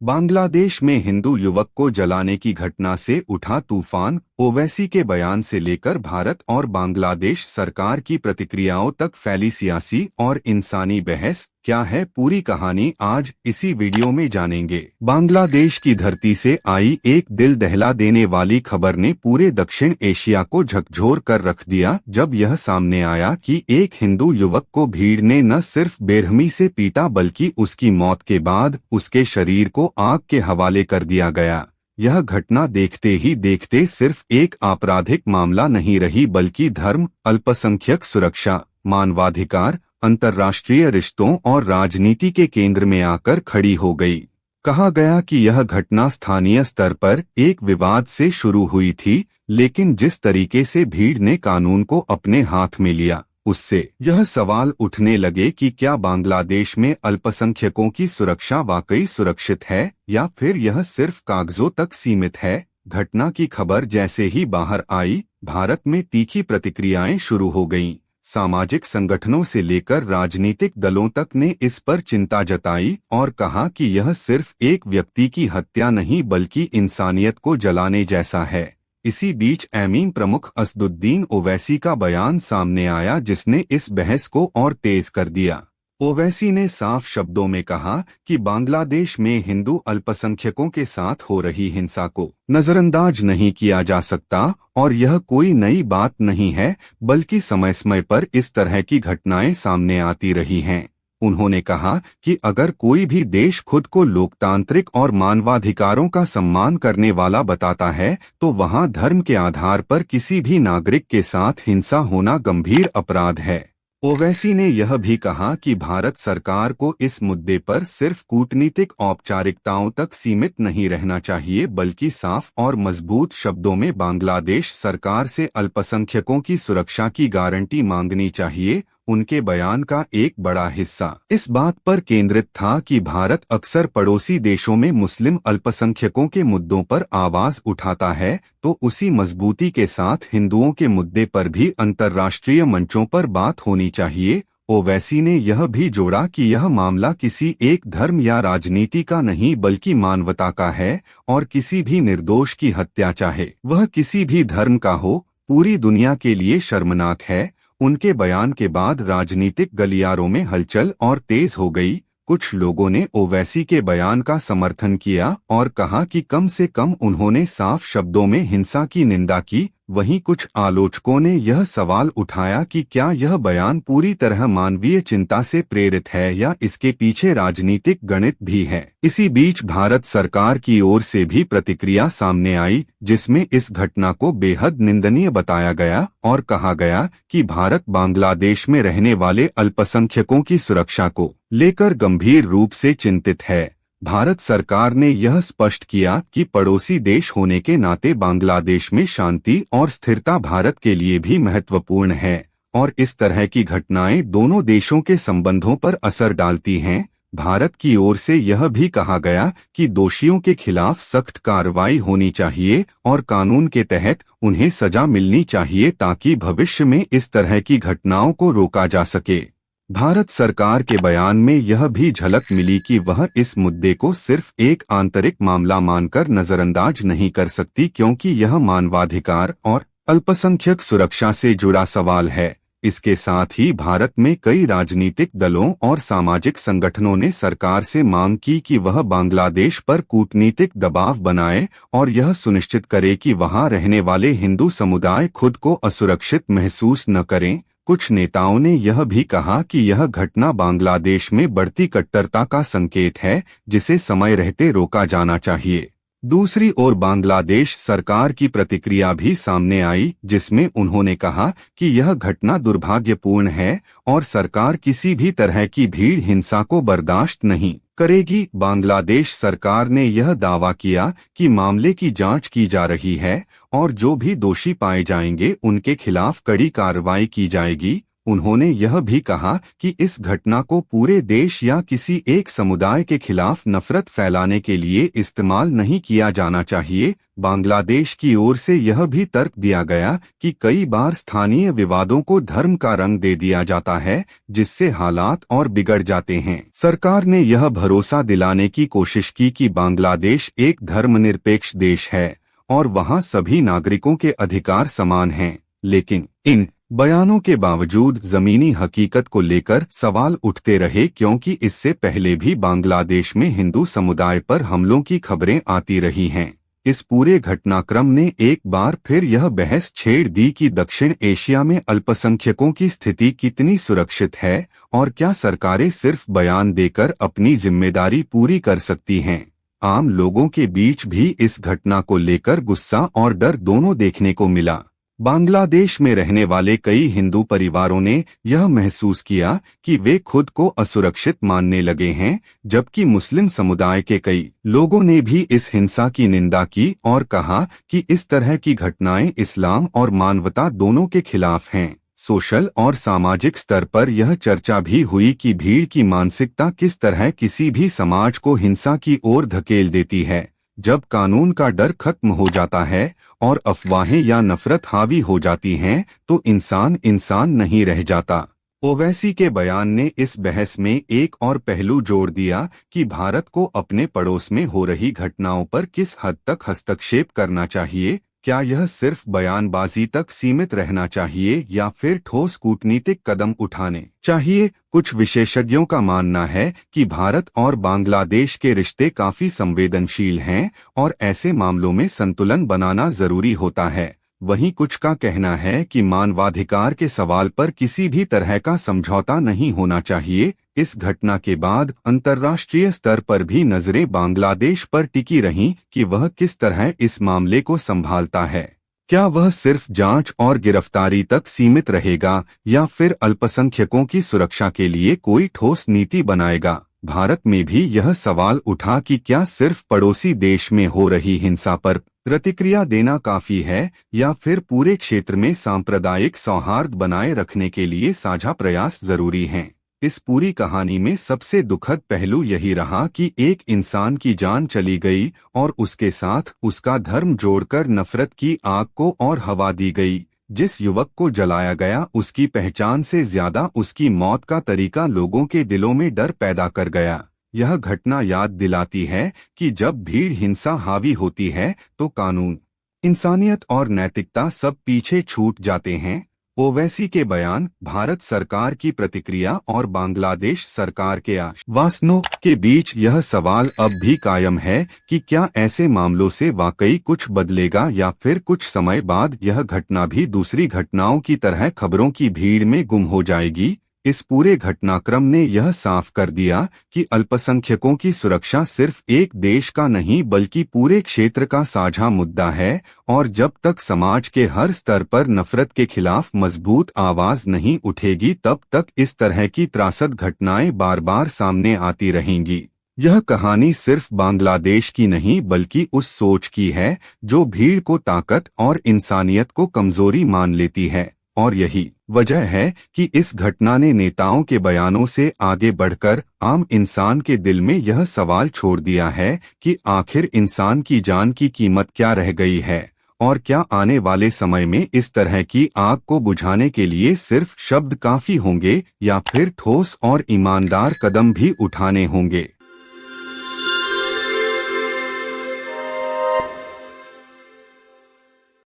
बांग्लादेश में हिंदू युवक को जलाने की घटना से उठा तूफान। ओवैसी के बयान से लेकर भारत और बांग्लादेश सरकार की प्रतिक्रियाओं तक फैली सियासी और इंसानी बहस। क्या है पूरी कहानी, आज इसी वीडियो में जानेंगे। बांग्लादेश की धरती से आई एक दिल दहला देने वाली खबर ने पूरे दक्षिण एशिया को झकझोर कर रख दिया जब यह सामने आया कि एक हिंदू युवक को भीड़ ने न सिर्फ बेरहमी से पीटा बल्कि उसकी मौत के बाद उसके शरीर को आग के हवाले कर दिया गया। यह घटना देखते ही देखते सिर्फ एक आपराधिक मामला नहीं रही बल्कि धर्म, अल्पसंख्यक सुरक्षा, मानवाधिकार, अंतर्राष्ट्रीय रिश्तों और राजनीति के केंद्र में आकर खड़ी हो गई। कहा गया कि यह घटना स्थानीय स्तर पर एक विवाद से शुरू हुई थी, लेकिन जिस तरीके से भीड़ ने कानून को अपने हाथ में लिया, उससे यह सवाल उठने लगे कि क्या बांग्लादेश में अल्पसंख्यकों की सुरक्षा वाकई सुरक्षित है या फिर यह सिर्फ कागजों तक सीमित है। घटना की खबर जैसे ही बाहर आई, भारत में तीखी प्रतिक्रियाएं शुरू हो गईं। सामाजिक संगठनों से लेकर राजनीतिक दलों तक ने इस पर चिंता जताई और कहा कि यह सिर्फ एक व्यक्ति की हत्या नहीं बल्कि इंसानियत को जलाने जैसा है। इसी बीच एमीन प्रमुख असदुद्दीन ओवैसी का बयान सामने आया जिसने इस बहस को और तेज कर दिया। ओवैसी ने साफ शब्दों में कहा कि बांग्लादेश में हिंदू अल्पसंख्यकों के साथ हो रही हिंसा को नजरअंदाज नहीं किया जा सकता और यह कोई नई बात नहीं है बल्कि समय समय पर इस तरह की घटनाएं सामने आती रही हैं। उन्होंने कहा कि अगर कोई भी देश खुद को लोकतांत्रिक और मानवाधिकारों का सम्मान करने वाला बताता है तो वहां धर्म के आधार पर किसी भी नागरिक के साथ हिंसा होना गंभीर अपराध है। ओवैसी ने यह भी कहा कि भारत सरकार को इस मुद्दे पर सिर्फ कूटनीतिक औपचारिकताओं तक सीमित नहीं रहना चाहिए बल्कि साफ और मजबूत शब्दों में बांग्लादेश सरकार से अल्पसंख्यकों की सुरक्षा की गारंटी मांगनी चाहिए। उनके बयान का एक बड़ा हिस्सा इस बात पर केंद्रित था कि भारत अक्सर पड़ोसी देशों में मुस्लिम अल्पसंख्यकों के मुद्दों पर आवाज उठाता है, तो उसी मजबूती के साथ हिंदुओं के मुद्दे पर भी अंतर्राष्ट्रीय मंचों पर बात होनी चाहिए। ओवैसी ने यह भी जोड़ा कि यह मामला किसी एक धर्म या राजनीति का नहीं बल्कि मानवता का है और किसी भी निर्दोष की हत्या चाहे वह किसी भी धर्म का हो, पूरी दुनिया के लिए शर्मनाक है। उनके बयान के बाद राजनीतिक गलियारों में हलचल और तेज हो गई। कुछ लोगों ने ओवैसी के बयान का समर्थन किया और कहा कि कम से कम उन्होंने साफ शब्दों में हिंसा की निंदा की। वहीं कुछ आलोचकों ने यह सवाल उठाया कि क्या यह बयान पूरी तरह मानवीय चिंता से प्रेरित है या इसके पीछे राजनीतिक गणित भी है। इसी बीच भारत सरकार की ओर से भी प्रतिक्रिया सामने आई जिसमें इस घटना को बेहद निंदनीय बताया गया और कहा गया कि भारत बांग्लादेश में रहने वाले अल्पसंख्यकों की सुरक्षा को लेकर गंभीर रूप से चिंतित है। भारत सरकार ने यह स्पष्ट किया कि पड़ोसी देश होने के नाते बांग्लादेश में शांति और स्थिरता भारत के लिए भी महत्वपूर्ण है और इस तरह की घटनाएं दोनों देशों के संबंधों पर असर डालती हैं। भारत की ओर से यह भी कहा गया कि दोषियों के खिलाफ सख्त कार्रवाई होनी चाहिए और कानून के तहत उन्हें सजा मिलनी चाहिए ताकि भविष्य में इस तरह की घटनाओं को रोका जा सके। भारत सरकार के बयान में यह भी झलक मिली कि वह इस मुद्दे को सिर्फ एक आंतरिक मामला मानकर नजरअंदाज नहीं कर सकती क्योंकि यह मानवाधिकार और अल्पसंख्यक सुरक्षा से जुड़ा सवाल है। इसके साथ ही भारत में कई राजनीतिक दलों और सामाजिक संगठनों ने सरकार से मांग की कि वह बांग्लादेश पर कूटनीतिक दबाव बनाए और यह सुनिश्चित करे कि वहां रहने वाले हिंदू समुदाय खुद को असुरक्षित महसूस न करें। कुछ नेताओं ने यह भी कहा कि यह घटना बांग्लादेश में बढ़ती कट्टरता का संकेत है जिसे समय रहते रोका जाना चाहिए। दूसरी ओर बांग्लादेश सरकार की प्रतिक्रिया भी सामने आई जिसमें उन्होंने कहा कि यह घटना दुर्भाग्यपूर्ण है और सरकार किसी भी तरह की भीड़ हिंसा को बर्दाश्त नहीं करेगी। बांग्लादेश सरकार ने यह दावा किया कि मामले की जांच की जा रही है और जो भी दोषी पाए जाएंगे उनके खिलाफ कड़ी कार्रवाई की जाएगी। उन्होंने यह भी कहा कि इस घटना को पूरे देश या किसी एक समुदाय के खिलाफ नफरत फैलाने के लिए इस्तेमाल नहीं किया जाना चाहिए। बांग्लादेश की ओर से यह भी तर्क दिया गया कि कई बार स्थानीय विवादों को धर्म का रंग दे दिया जाता है, जिससे हालात और बिगड़ जाते हैं। सरकार ने यह भरोसा दिलाने की कोशिश की कि बांग्लादेश एक धर्मनिरपेक्ष देश है और वहां सभी नागरिकों के अधिकार समान हैं, लेकिन इन बयानों के बावजूद जमीनी हकीकत को लेकर सवाल उठते रहे, क्योंकि इससे पहले भी बांग्लादेश में हिंदू समुदाय पर हमलों की खबरें आती रही हैं। इस पूरे घटनाक्रम ने एक बार फिर यह बहस छेड़ दी कि दक्षिण एशिया में अल्पसंख्यकों की स्थिति कितनी सुरक्षित है और क्या सरकारें सिर्फ बयान देकर अपनी जिम्मेदारी पूरी कर सकती हैं। आम लोगों के बीच भी इस घटना को लेकर गुस्सा और डर दोनों देखने को मिला। बांग्लादेश में रहने वाले कई हिंदू परिवारों ने यह महसूस किया कि वे खुद को असुरक्षित मानने लगे हैं, जबकि मुस्लिम समुदाय के कई लोगों ने भी इस हिंसा की निंदा की और कहा कि इस तरह की घटनाएं इस्लाम और मानवता दोनों के खिलाफ हैं। सोशल और सामाजिक स्तर पर यह चर्चा भी हुई कि भीड़ की मानसिकता किस तरह किसी भी समाज को हिंसा की ओर धकेल देती है। जब कानून का डर खत्म हो जाता है और अफवाहें या नफरत हावी हो जाती हैं, तो इंसान इंसान नहीं रह जाता। ओवैसी के बयान ने इस बहस में एक और पहलू जोड़ दिया कि भारत को अपने पड़ोस में हो रही घटनाओं पर किस हद तक हस्तक्षेप करना चाहिए। क्या यह सिर्फ बयानबाजी तक सीमित रहना चाहिए या फिर ठोस कूटनीतिक कदम उठाने चाहिए। कुछ विशेषज्ञों का मानना है कि भारत और बांग्लादेश के रिश्ते काफी संवेदनशील हैं और ऐसे मामलों में संतुलन बनाना जरूरी होता है। वहीं कुछ का कहना है कि मानवाधिकार के सवाल पर किसी भी तरह का समझौता नहीं होना चाहिए। इस घटना के बाद अंतर्राष्ट्रीय स्तर पर भी नजरें बांग्लादेश पर टिकी रहीं कि वह किस तरह इस मामले को संभालता है। क्या वह सिर्फ जांच और गिरफ्तारी तक सीमित रहेगा या फिर अल्पसंख्यकों की सुरक्षा के लिए कोई ठोस नीति बनाएगा। भारत में भी यह सवाल उठा कि क्या सिर्फ पड़ोसी देश में हो रही हिंसा पर प्रतिक्रिया देना काफी है या फिर पूरे क्षेत्र में सांप्रदायिक सौहार्द बनाए रखने के लिए साझा प्रयास जरूरी हैं। इस पूरी कहानी में सबसे दुखद पहलू यही रहा कि एक इंसान की जान चली गई और उसके साथ उसका धर्म जोड़कर नफरत की आग को और हवा दी गई। जिस युवक को जलाया गया उसकी पहचान से ज्यादा उसकी मौत का तरीका लोगों के दिलों में डर पैदा कर गया। यह घटना याद दिलाती है कि जब भीड़ हिंसा हावी होती है तो कानून, इंसानियत और नैतिकता सब पीछे छूट जाते हैं। ओवैसी के बयान, भारत सरकार की प्रतिक्रिया और बांग्लादेश सरकार के आश्वासनों के बीच यह सवाल अब भी कायम है कि क्या ऐसे मामलों से वाकई कुछ बदलेगा या फिर कुछ समय बाद यह घटना भी दूसरी घटनाओं की तरह खबरों की भीड़ में गुम हो जाएगी। इस पूरे घटनाक्रम ने यह साफ कर दिया कि अल्पसंख्यकों की सुरक्षा सिर्फ एक देश का नहीं बल्कि पूरे क्षेत्र का साझा मुद्दा है और जब तक समाज के हर स्तर पर नफरत के खिलाफ मजबूत आवाज नहीं उठेगी तब तक इस तरह की त्रासद घटनाएं बार बार सामने आती रहेंगी। यह कहानी सिर्फ बांग्लादेश की नहीं बल्कि उस सोच की है जो भीड़ को ताकत और इंसानियत को कमजोरी मान लेती है। और यही वजह है कि इस घटना ने नेताओं के बयानों से आगे बढ़कर आम इंसान के दिल में यह सवाल छोड़ दिया है कि आखिर इंसान की जान की कीमत क्या रह गई है और क्या आने वाले समय में इस तरह की आग को बुझाने के लिए सिर्फ शब्द काफी होंगे या फिर ठोस और ईमानदार कदम भी उठाने होंगे।